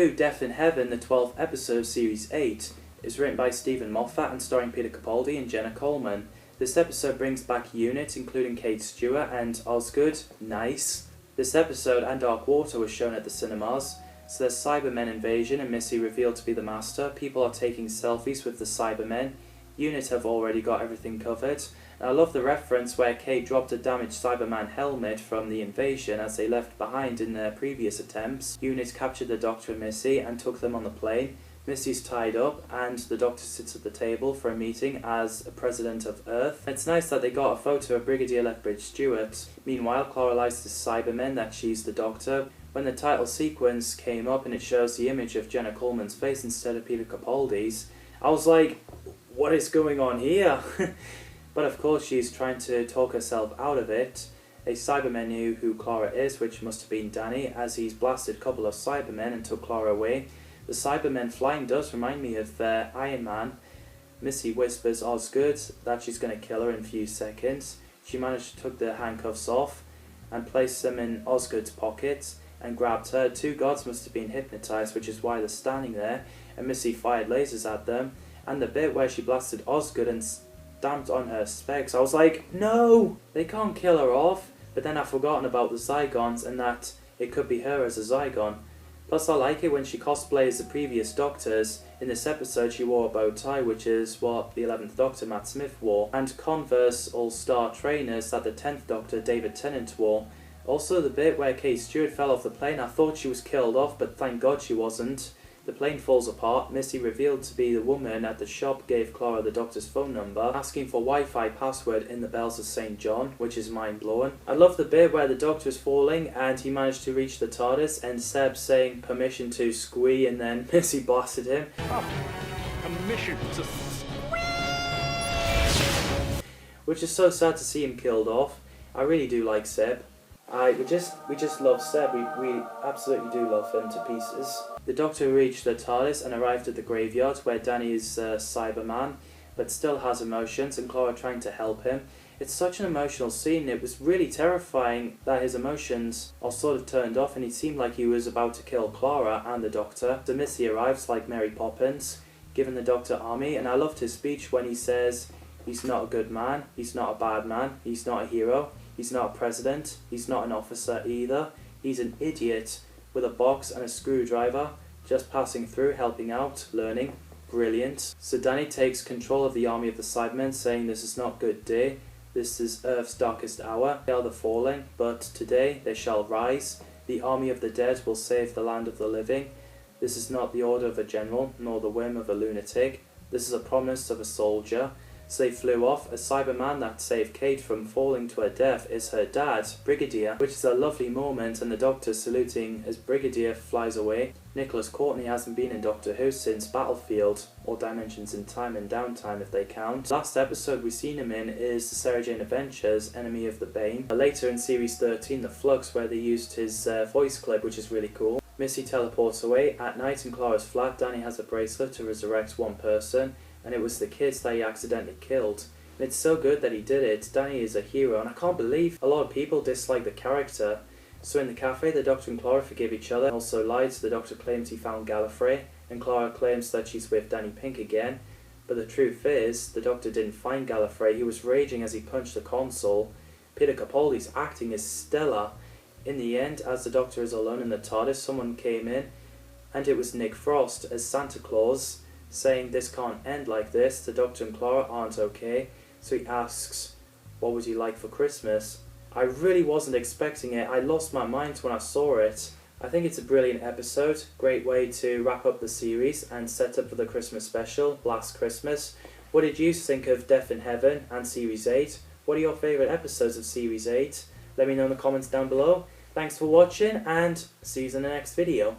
2, Death in Heaven, the 12th episode of Series 8, is written by Stephen Moffat and starring Peter Capaldi and Jenna Coleman. This episode brings back units including Kate Stewart and Osgood. Nice. This episode and Dark Water was shown at the cinemas. So there's Cybermen invasion and Missy revealed to be the master. People are taking selfies with the Cybermen. Unit have already got everything covered. And I love the reference where Kate dropped a damaged Cyberman helmet from the invasion as they left behind in their previous attempts. Unit captured the Doctor and Missy and took them on the plane. Missy's tied up and the Doctor sits at the table for a meeting as a president of Earth. It's nice that they got a photo of Brigadier Lethbridge Stewart. Meanwhile, Clara lies to Cybermen that she's the Doctor. When the title sequence came up and it shows the image of Jenna Coleman's face instead of Peter Capaldi's, I was like, what is going on here? But of course she's trying to talk herself out of it. A Cyberman knew who Clara is, which must have been Danny, as he's blasted a couple of Cybermen and took Clara away. The Cybermen flying does remind me of Iron Man. Missy whispers Osgood that she's going to kill her in a few seconds. She managed to take the handcuffs off and place them in Osgood's pockets and grabbed her. Two guards must have been hypnotised, which is why they're standing there, and Missy fired lasers at them. And the bit where she blasted Osgood and stamped on her specs, I was like, no! They can't kill her off. But then I've forgotten about the Zygons and that it could be her as a Zygon. Plus I like it when she cosplays the previous Doctors. In this episode she wore a bow tie, which is what the 11th Doctor Matt Smith wore, and Converse All-Star trainers that the 10th Doctor David Tennant wore. Also the bit where Kate Stewart fell off the plane, I thought she was killed off, but thank God she wasn't. The plane falls apart. Missy, revealed to be the woman at the shop, gave Clara the Doctor's phone number, asking for Wi-Fi password in the Bells of St. John, which is mind-blowing. I love the bit where the Doctor is falling and he managed to reach the TARDIS and Seb saying permission to squee and then Missy blasted him. Oh, permission to Which is so sad to see him killed off. I really do like Seb. We just love Seb. We absolutely do love him to pieces. The Doctor reached the TARDIS and arrived at the graveyard where Danny is Cyberman, but still has emotions, and Clara trying to help him. It's such an emotional scene. It was really terrifying that his emotions are sort of turned off and he seemed like he was about to kill Clara and the Doctor. So Missy arrives like Mary Poppins, giving the Doctor army, and I loved his speech when he says he's not a good man, he's not a bad man, he's not a hero, he's not a president, he's not an officer either, he's an idiot with a box and a screwdriver, just passing through, helping out, learning. Brilliant. So Danny takes control of the army of the Cybermen, saying this is not good day, this is Earth's darkest hour, they are the falling, but today they shall rise, the army of the dead will save the land of the living, this is not the order of a general, nor the whim of a lunatic, this is a promise of a soldier. So they flew off. A Cyberman that saved Kate from falling to her death is her dad, Brigadier, which is a lovely moment, and the Doctor saluting as Brigadier flies away. Nicholas Courtney hasn't been in Doctor Who since Battlefield, or Dimensions in Time and Downtime if they count. Last episode we've seen him in is the Sarah Jane Adventures, Enemy of the Bane. Later in Series 13, The Flux, where they used his voice clip, which is really cool. Missy teleports away. At night in Clara's flat, Danny has a bracelet to resurrect one person, and it was the kids that he accidentally killed. And it's so good that he did it. Danny is a hero, and I can't believe a lot of people dislike the character. So in the cafe, the Doctor and Clara forgive each other, and also lied. The Doctor claims he found Gallifrey, and Clara claims that she's with Danny Pink again. But the truth is, the Doctor didn't find Gallifrey. He was raging as he punched the console. Peter Capaldi's acting is stellar. In the end, as the Doctor is alone in the TARDIS, someone came in, and it was Nick Frost as Santa Claus, saying this can't end like this, the Doctor and Clara aren't okay, so he asks, what would you like for Christmas? I really wasn't expecting it. I lost my mind when I saw it. I think it's a brilliant episode, great way to wrap up the series and set up for the Christmas special, Last Christmas. What did you think of Death in Heaven and Series 8? What are your favourite episodes of Series 8? Let me know in the comments down below. Thanks for watching and see you in the next video.